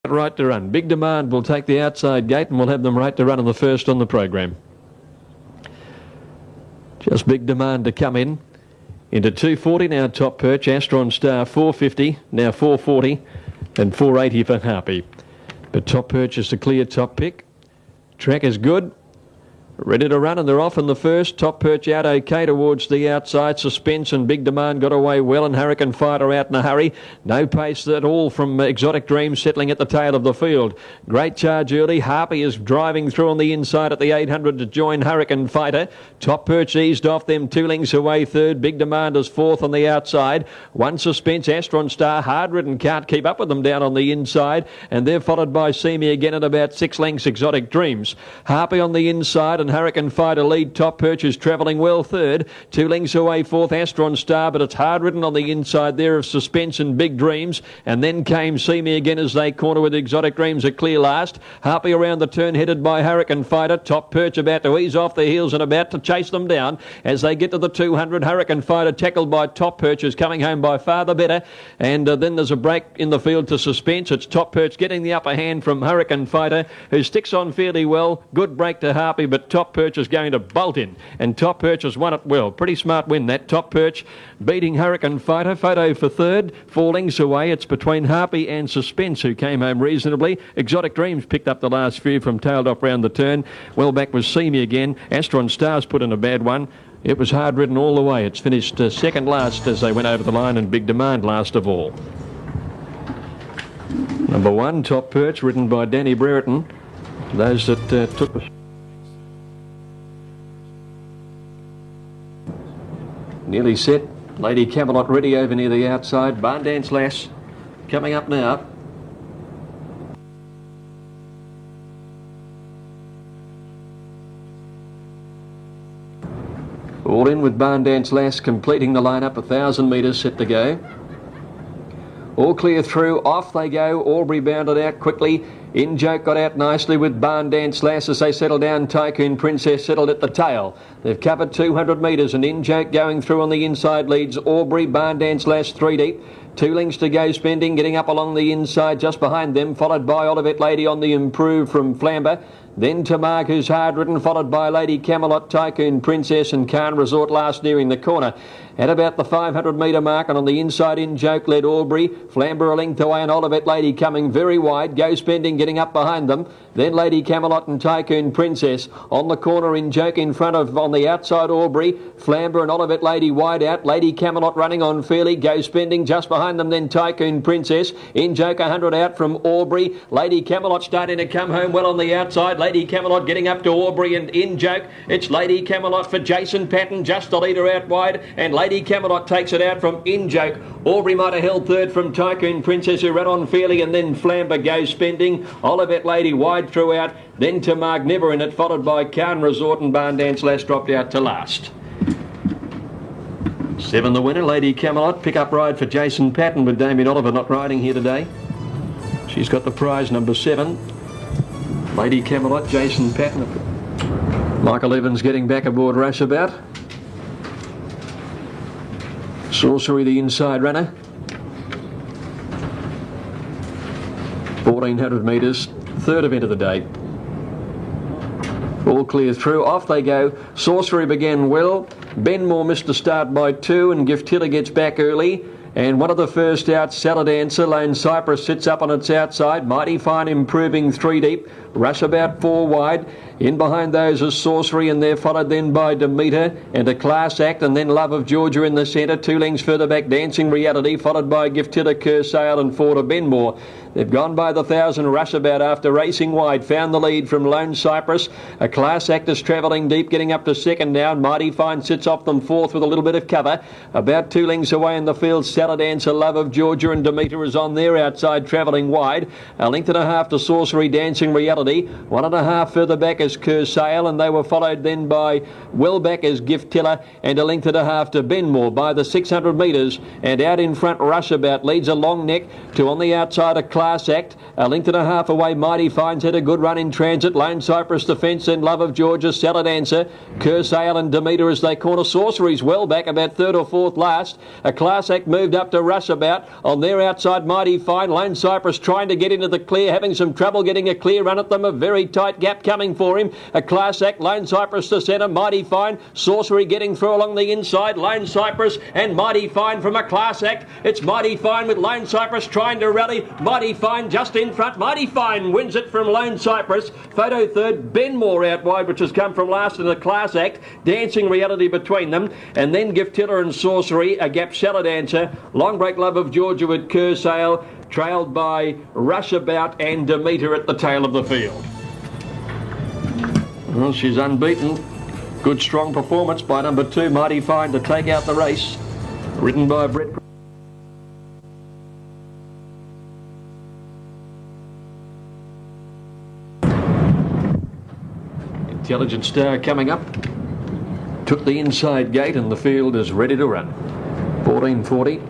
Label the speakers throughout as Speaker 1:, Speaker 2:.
Speaker 1: Right to run. Big Demand will take the outside gate and we'll have them right to run on the first on the program. Just Big Demand to come in. Into 240 now, Top Perch. Astron Star 450, now 440 and 480 for Harpy. But Top Perch is the clear top pick. Track is good. Ready to run and they're off in the first. Top Perch out okay towards the outside. Suspense and Big Demand got away well, and Hurricane Fighter out in a hurry. No pace at all from Exotic Dream settling at the tail of the field. Great charge early. Harpy is driving through on the inside at the 800 to join Hurricane Fighter. Top Perch eased off them 2 lengths away third. Big Demand is fourth on the outside. One Suspense, Astron Star, hard ridden, can't keep up with them down on the inside, and they're followed by See Me Again at about 6 lengths Exotic Dreams. Harpy on the inside and Hurricane Fighter lead. Top Perch is travelling well third. 2 lengths away fourth, Astron Star, but it's hard ridden on the inside there of Suspense and Big Dreams. And then came See Me Again as they corner with Exotic Dreams a clear last. Harpy around the turn headed by Hurricane Fighter. Top Perch about to ease off the heels and about to chase them down as they get to the 200. Hurricane Fighter tackled by Top Perch is coming home by far the better. And then there's a break in the field to Suspense. It's Top Perch getting the upper hand from Hurricane Fighter, who sticks on fairly well. Good break to Harpy, but Top Perch is going to bolt in, and Top Perch has won it well. Pretty smart win that. Top Perch beating Hurricane Fighter. Photo for third. 4 lengths away. It's between Harpy and Suspense, who came home reasonably. Exotic Dreams picked up the last few from tailed off round the turn. Well back was See Me Again. Astron Stars put in a bad one. It was hard ridden all the way. It's finished second last as they went over the line, and Big Demand last of all. Number 1, Top Perch, ridden by Danny Brereton. Those that took the... Nearly set. Lady Camelot ready over near the outside. Barn Dance Lass coming up now. All in with Barn Dance Lass completing the lineup. 1,000 metres set to go. All clear through. Off they go. Aubrey bounded out quickly. In Joke got out nicely with Barn Dance Lass as they settle down. Tycoon Princess settled at the tail. They've covered 200 metres, and In Joke going through on the inside leads Aubrey. Barn Dance Lass 3 deep. 2 lengths to go spending, getting up along the inside just behind them, followed by Olivet Lady on the improve from Flamber. Then Tamark, who's hard ridden, followed by Lady Camelot, Tycoon Princess and Khan Resort last nearing the corner. At about the 500 metre mark, and on the inside In Joke led Aubrey. Flamber a length away, and Olivet Lady coming very wide. Go Spending getting up behind them. Then Lady Camelot and Tycoon Princess. On the corner, In Joke in front of, on the outside, Aubrey. Flamber and Olivet Lady wide out. Lady Camelot running on fairly. Go Spending just behind them, then Tycoon Princess. In Joke 100 out from Aubrey. Lady Camelot starting to come home well on the outside. Lady Camelot getting up to Aubrey and In Joke. It's Lady Camelot for Jason Patton, just the leader out wide, and Lady Camelot takes it out from In Joke. Aubrey might have held third from Tycoon Princess, who ran on fairly, and then Flamber Goes Spending. Olivet Lady wide throughout, then Tamark Never in it, followed by Khan Resort, and Barn Dance Lass dropped out to last. 7 the winner, Lady Camelot. Pick up ride for Jason Patton with Damien Oliver not riding here today. She's got the prize, number 7. Lady Camelot, Jason Patton. Michael Evans getting back aboard Raceabout. Sorcery, the inside runner. 1,400 metres, third event of the day. All clear through. Off they go. Sorcery began well. Benmore missed the start by 2, and Giftilla gets back early. And one of the first out, Salad Answer. Lone Cypress sits up on its outside. Mighty Fine improving 3 deep. Rush-About 4 wide. In behind those is Sorcery, and they're followed then by Demeter and A Class Act, and then Love of Georgia in the centre. 2 lengths further back, Dancing Reality, followed by Giftilla, Cursail and 4 to Benmore. They've gone by the 1,000 Rush-About after racing wide. Found the lead from Lone Cypress. A Class Act is travelling deep, getting up to second now. Mighty Fine sits off them fourth with a little bit of cover. About 2 lengths away in the field, Salad Answer, Love of Georgia, and Demeter is on there outside, travelling wide. 1.5 lengths to Sorcery, Dancing Reality. Melody. 1.5 further back as Cursail, and they were followed then by well back as Gift Tiller, and 1.5 to Benmore by the 600 metres. And out in front, Rushabout leads a long neck to on the outside a Class Act. 1.5 away, Mighty Fines had a good run in transit. Lone Cypress Defence and Love of Georgia, Salad Answer, Cursail and Demeter as they corner. Sorcery's well back, about third or fourth last. A Class Act moved up to Rushabout. On their outside, Mighty Fine. Lone Cypress trying to get into the clear, having some trouble getting a clear run at them. A very tight gap coming for him. A Class Act, Lone Cypress to centre, Mighty Fine. Sorcery getting through along the inside. Lone Cypress and Mighty Fine from a Class Act. It's Mighty Fine with Lone Cypress trying to rally. Mighty Fine just in front. Mighty Fine wins it from Lone Cypress. Photo third, Benmore out wide, which has come from last in the Class Act. Dancing Reality between them. And then Gift Tiller and Sorcery, a gap Salad Answer. Long Break Love of Georgia with Cursail, trailed by Rushabout and Demeter at the tail of the field. Well, she's unbeaten. Good strong performance by number 2, Mighty Fine, to take out the race. Ridden by Brett. Intelligent Star coming up. Took the inside gate and the field is ready to run. 14:40.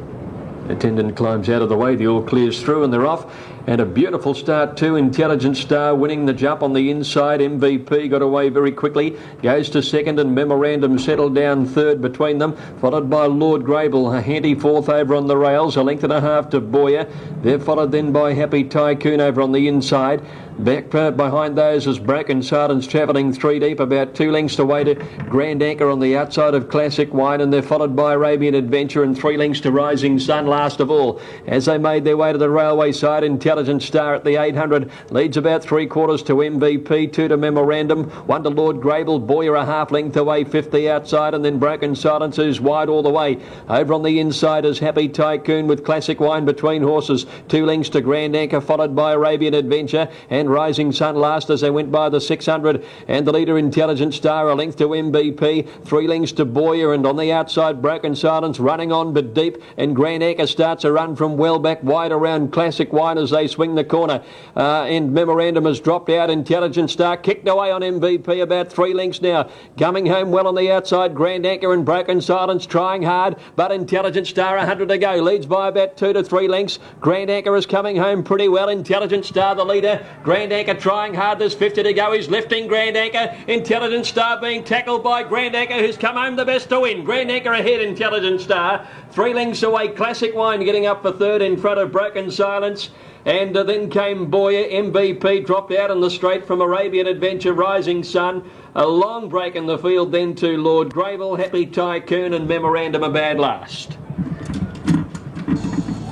Speaker 1: Attendant climbs out of the way, the all clears through and they're off. And a beautiful start too. Intelligent Star winning the jump on the inside. MVP got away very quickly, goes to second, and Memorandum settled down third between them, followed by Lord Grable, a handy fourth over on the rails, 1.5 to Boyer. They're followed then by Happy Tycoon over on the inside. Back behind those is Broken Silence travelling 3 deep, about 2 lengths away to Grand Anchor on the outside of Classic Wine, and they're followed by Arabian Adventure and 3 lengths to Rising Sun last of all. As they made their way to the railway side, Intelligent Star at the 800 leads about 3/4 to MVP, 2 to Memorandum, 1 to Lord Grable, Boyer a half length away, 50 outside, and then Broken Silence who's wide all the way. Over on the inside is Happy Tycoon with Classic Wine between horses, 2 lengths to Grand Anchor, followed by Arabian Adventure and Rising Sun last as they went by the 600, and the leader Intelligent Star a length to MVP, 3 lengths to Boyer, and on the outside Broken Silence running on but deep, and Grand Anchor starts a run from well back wide around Classic Wine as they swing the corner, and Memorandum has dropped out. Intelligent Star kicked away on MVP, about 3 lengths now, coming home well on the outside. Grand Anchor and Broken Silence trying hard, but Intelligent Star 100 to go, leads by about 2 to 3 lengths. Grand Anchor is coming home pretty well. Intelligent Star the leader, Grand Anchor trying hard, there's 50 to go, he's lifting Grand Anchor. Intelligent Star being tackled by Grand Anchor, who's come home the best to win. Grand Anchor ahead, Intelligent Star 3 lengths away. Classic Wine getting up for third in front of Broken Silence. And then came Boyer. MVP dropped out in the straight from Arabian Adventure, Rising Sun. A long break in the field then to Lord Grable, Happy Tycoon and Memorandum a bad last.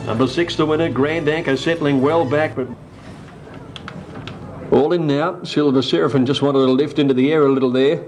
Speaker 1: Number 6 the winner, Grand Anchor settling well back, but all in now. Silver Seraphim just wanted to lift into the air a little there.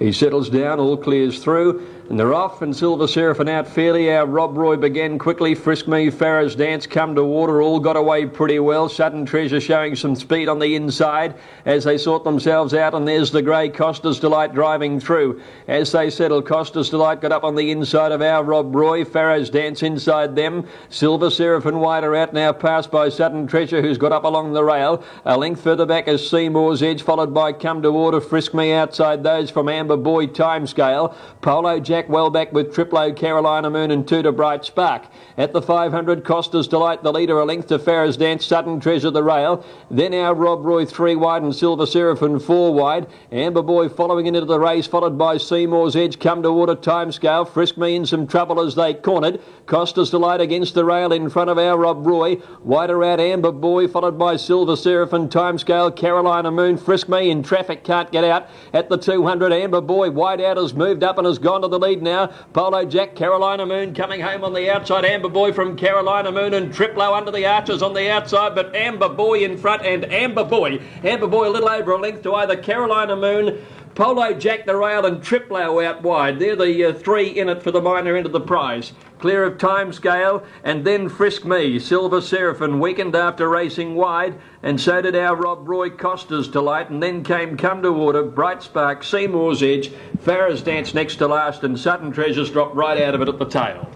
Speaker 1: He settles down, all clears through, and they're off, and Silver Seraphim out fairly. Our Rob Roy began quickly. Frisk Me, Farrah's Dance, Come to Water, all got away pretty well. Sudden Treasure showing some speed on the inside as they sort themselves out, and there's the grey Costa's Delight driving through. As they settle, Costa's Delight got up on the inside of Our Rob Roy. Farrah's Dance inside them. Silver Seraphim wider out now, passed by Sudden Treasure, who's got up along the rail. A length further back is Seymour's Edge, followed by Come to Water. Frisk Me outside those from Amber Boy, Timescale. Polo Jack well back with Triplo, Carolina Moon and 2 to Bright Spark. At the 500, Costa's Delight, the leader, a length to Farrah's Dance, Sudden Treasure, the rail. Then Our Rob Roy 3 wide and Silver Seraphim 4 wide. Amber Boy following into the race, followed by Seymour's Edge, Come to Water, Timescale. Frisk Me in some trouble as they cornered. Costa's Delight against the rail in front of Our Rob Roy. Wider out Amber Boy, followed by Silver Seraphim, Timescale, Carolina Moon. Frisk Me in traffic, can't get out. At the 200, Amber Boy wide out, has moved up and has gone to the lead now. Polo Jack, Carolina Moon coming home on the outside. Amber Boy from Carolina Moon and Triplo under the arches on the outside, but Amber Boy in front, and Amber Boy a little over a length to either Carolina Moon, Polo Jack the rail and Triplo out wide. They're the 3 in it for the minor end of the prize. Clear of Timescale, and then Frisk Me. Silver Seraphim weakened after racing wide, and so did Our Rob Roy, Costa's Delight, and then came Come to Water, Bright Spark, Seymour's Edge, Farrah's Dance next to last, and Sudden Treasures dropped right out of it at the tail.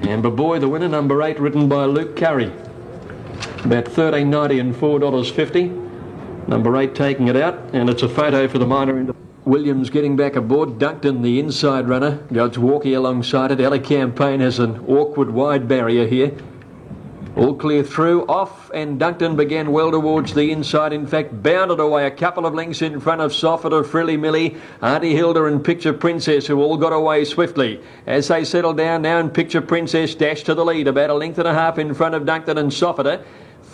Speaker 1: Amber Boy the winner, number 8, ridden by Luke Curry. About $13.90 and $4.50. Number 8 taking it out, and it's a photo for the minor. Williams getting back aboard. Duncton, the inside runner. God's Walkie alongside it. Ella Campaign has an awkward wide barrier here. All clear through, off, and Duncton began well towards the inside. In fact, bounded away a couple of lengths in front of Soffiter, Frilly Millie, Auntie Hilda and Picture Princess, who all got away swiftly. As they settle down now, and Picture Princess dashed to the lead, about a length and a half in front of Duncton and Soffiter.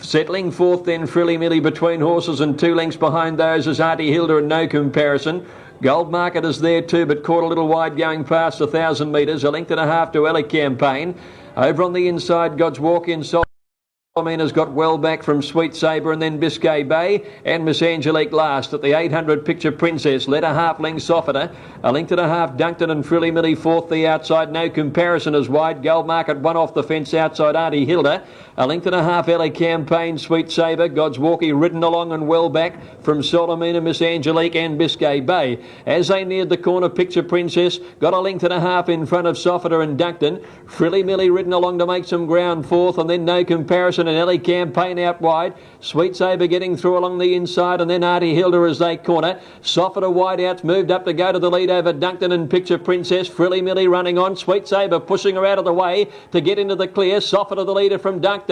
Speaker 1: Settling fourth then Frilly Millie between horses, and 2 lengths behind those is Auntie Hilda and No Comparison. Gold Market is there too, but caught a little wide going past 1,000 metres. A length and a half to Ella Campaign. Over on the inside, God's Walk in Solomina's got well back from Sweet Sabre, and then Biscay Bay and Miss Angelique last. At the 800 Picture Princess led a half length Soffiter. A length and a half Duncton and Frilly Millie fourth. The outside No Comparison is wide. Gold Market one off the fence outside Auntie Hilda. A length and a half Ella Campaign, Sweet Sabre, God's Walkie ridden along and well back from Solomina, Miss Angelique and Biscay Bay. As they neared the corner, Picture Princess got a length and a half in front of Soffiter and Duncton. Frilly Millie ridden along to make some ground fourth, and then No Comparison and Ella Campaign out wide. Sweet Sabre getting through along the inside, and then Auntie Hilda as they corner. Soffiter wide outs moved up to go to the lead over Duncton and Picture Princess. Frilly Millie running on. Sweet Sabre pushing her out of the way to get into the clear. Soffiter the leader from Duncton.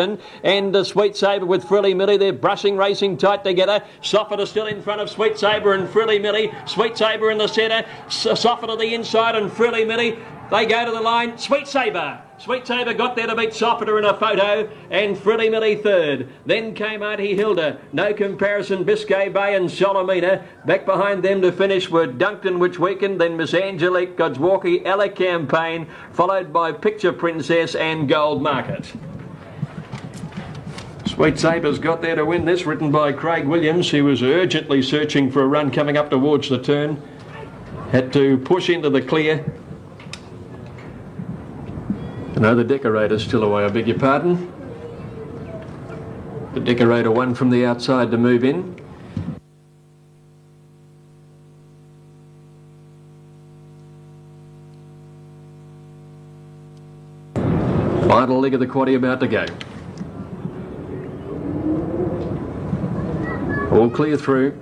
Speaker 1: And Sweet Sabre with Frilly Millie. They're brushing, racing tight together. Soffiter still in front of Sweet Sabre and Frilly Millie. Sweet Sabre in the centre. Soffiter the inside and Frilly Millie. They go to the line. Sweet Sabre got there to beat Soffiter in a photo, and Frilly Millie third. Then came Auntie Hilda, No Comparison, Biscay Bay and Solomina. Back behind them to finish were Duncton, which weakened, then Miss Angelique, God's Walkie, Ella Campaign, followed by Picture Princess and Gold Market. Sweet Sabre's got there to win this, written by Craig Williams, who was urgently searching for a run coming up towards the turn. Had to push into the clear. No, the Decorator's still away, I beg your pardon. The Decorator won from the outside to move in. Final leg of the quaddie about to go. All clear through.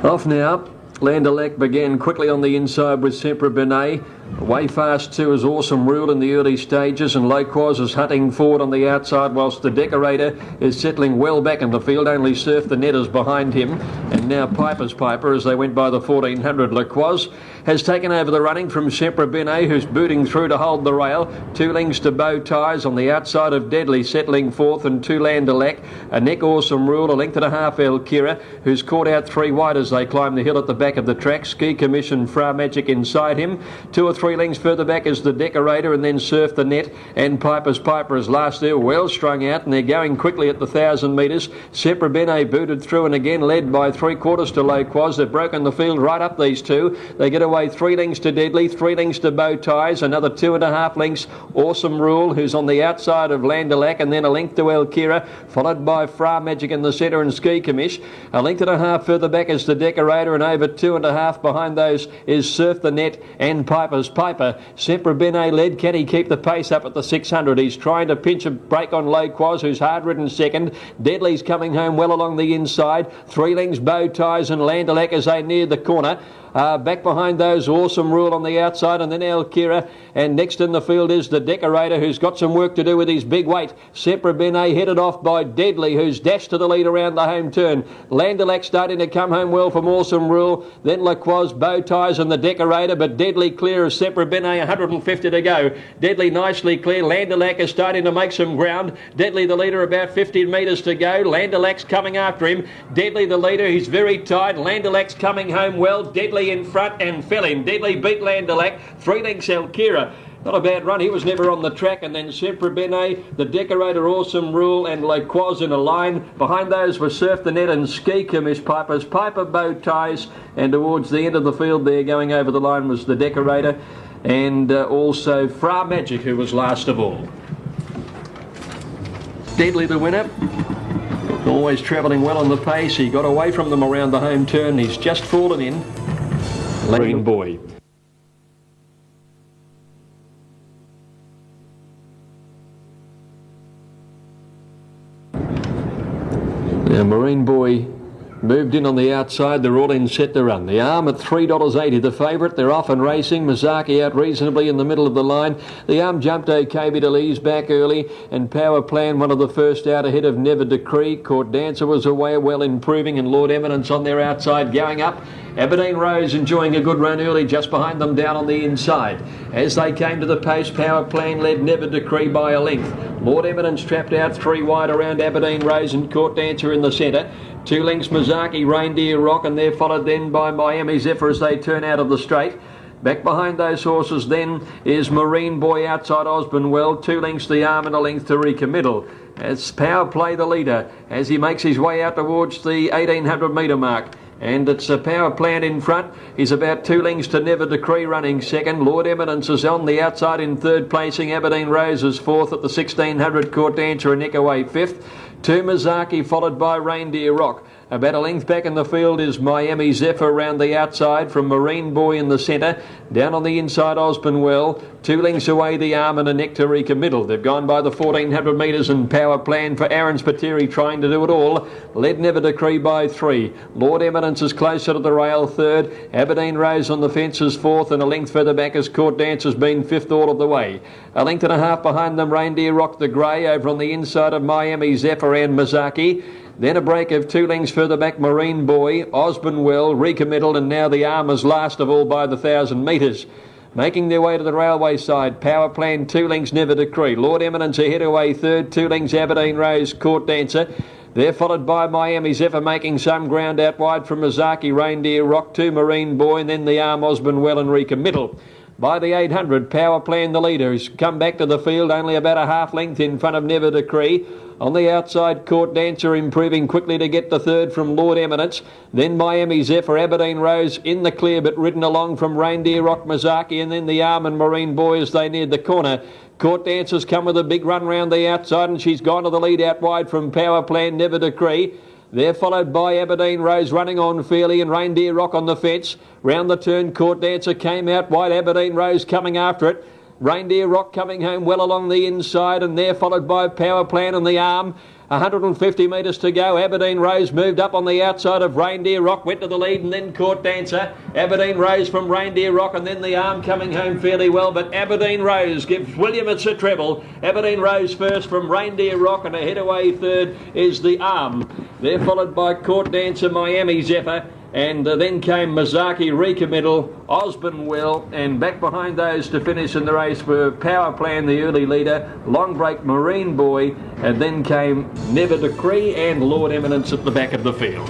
Speaker 1: Off now. Land O'Lakes began quickly on the inside with Sempre Benet. Way fast too is Awesome Rule in the early stages, and Loquaz is hunting forward on the outside, whilst the Decorator is settling well back in the field. Only Surf the Net is behind him, and now Piper's Piper, as they went by the 1400. Loquaz has taken over the running from Sempre Benet, who's booting through to hold the rail. 2 lengths to Bow Ties on the outside of Deadly, settling fourth, and 2 Land O'Lakes. A neck Awesome Rule, a length and a half El Kira, who's caught out 3 wide as they climb the hill at the back of the track. Ski Commission, Fra Magic inside him. 2 or 3 lengths further back is the Decorator, and then Surf the Net and Piper's Piper is last there, well strung out, and they're going quickly at the 1,000 metres. Sempre Benet booted through and again led by 3/4 to Loquaz. They've broken the field right up, these two. They get away 3 lengths to Deadly, 3 lengths to Bow Ties, another 2.5 lengths Awesome Rule, who's on the outside of Land O'Lakes, and then a length to El Kira, followed by Fra Magic in the centre and Ski Commish. A length and a half further back is the Decorator, and over 2.5 behind those is Surf the Net and Piper's Piper. Sempre Benet led. Can he keep the pace up at the 600? He's trying to pinch a break on Loquaz, who's hard-ridden second. Deadly's coming home well along the inside. 3 lengths Bow Ties and Land O'Lakes as they near the corner. Back behind those, Awesome Rule on the outside, and then El Kira, and next in the field is the Decorator, who's got some work to do with his big weight. Sempre Benet headed off by Deadly, who's dashed to the lead around the home turn. Land O'Lakes starting to come home well from Awesome Rule, then Loquaz, Bow Ties and the Decorator, but Deadly clear of Sempre Benet, 150 to go. Deadly nicely clear. Land O'Lakes is starting to make some ground. Deadly the leader, about 50 metres to go. Land O'Lakes coming after him. Deadly the leader, he's very tight. Land O'Lakes coming home well. Deadly in front and fell him. Deadly beat Land O'Lakes. 3 lengths El Kira. Not a bad run. He was never on the track. And then Sempre Benet, the Decorator, Awesome Rule and Loquaz in a line. Behind those were Surf the Net and Ski Commish. Piper's Piper, Bow Ties, and towards the end of the field there going over the line was the Decorator, and also Fra Magic, who was last of all. Deadly the winner. Always travelling well on the pace. He got away from them around the home turn. He's just fallen in. Green Boy. Now Marine Boy moved in on the outside. They're all in set to run. The Arm at $3.80, the favourite. They're off and racing. Mazaki out reasonably in the middle of the line. The Arm jumped okay, bit of ease back early, and Power Plan one of the first out ahead of Never Decree. Court Dancer was away, well improving, and Lord Eminence on their outside going up. Aberdeen Rose enjoying a good run early, just behind them down on the inside. As they came to the post, Power Plan led Never Decree by a length. Lord Eminence trapped out 3 wide around Aberdeen Rose and Court Dancer in the centre. 2 lengths Mazaki, Reindeer Rock, and they're followed then by Miami Zephyr as they turn out of the straight. Back behind those horses then is Marine Boy outside Osbornewell. 2 lengths the Arm and a length to Recommittal. As Power Play the leader as he makes his way out towards the 1800 metre mark. And it's a Power Plan in front. He's about 2 lengths to Never Decree running second. Lord Eminence is on the outside in third placing. Aberdeen Rose is fourth at the 1600. Court Dancer and Nickaway fifth. 2 Mazaki followed by Reindeer Rock. About a length back in the field is Miami Zephyr round the outside from Marine Boy in the centre. Down on the inside Osbornewell. 2 lengths away the Arm and a neck to Recommittal. They've gone by the 1400 metres and Power Plan for Aaron Spiteri trying to do it all. Led Never Decree by 3. Lord Eminence is closer to the rail third. Aberdeen Rose on the fence is fourth, and a length further back as Court Dance has been fifth all of the way. A length and a half behind them Reindeer Rock the Grey over on the inside of Miami Zephyr and Mazaki. Then a break of 2 lengths further back Marine Boy, Osbornewell, Recommittal, and now the Arm is last of all by the 1,000 metres. Making their way to the railway side, Power Plan 2 lengths Never Decree. Lord Eminence ahead away third, 2 lengths Aberdeen Rose, Court Dancer. They're followed by Miami Zephyr making some ground out wide from Mazaki, Reindeer Rock, 2 Marine Boy, and then the Arm, Osbornewell and Recommittal. By the 800, Power Plan the leader has come back to the field only about a half length in front of Never Decree. On the outside, Court Dancer improving quickly to get the third from Lord Eminence. Then Miami Zephyr, Aberdeen Rose in the clear but ridden along from Reindeer Rock, Mazaki, and then the Arm and Marine Boy as they neared the corner. Court Dancer's come with a big run round the outside and she's gone to the lead out wide from Power Plan Never Decree. They're followed by Aberdeen Rose running on fairly and Reindeer Rock on the fence. Round the turn, Court Dancer came out wide. Aberdeen Rose coming after it. Reindeer Rock coming home well along the inside, and they're followed by Power Plan and the Arm. 150 metres to go. Aberdeen Rose moved up on the outside of Reindeer Rock, went to the lead, and then Court Dancer. Aberdeen Rose from Reindeer Rock, and then the Arm coming home fairly well, but Aberdeen Rose gives William it's a treble. Aberdeen Rose first from Reindeer Rock, and ahead away third is the Arm. They're followed by Court Dancer, Miami Zephyr, and then came Mazaki, Recommittal, Osbornewell, and back behind those to finish in the race were Power Plan, the early leader, Long Break, Marine Boy, and then came Never Decree and Lord Eminence at the back of the field.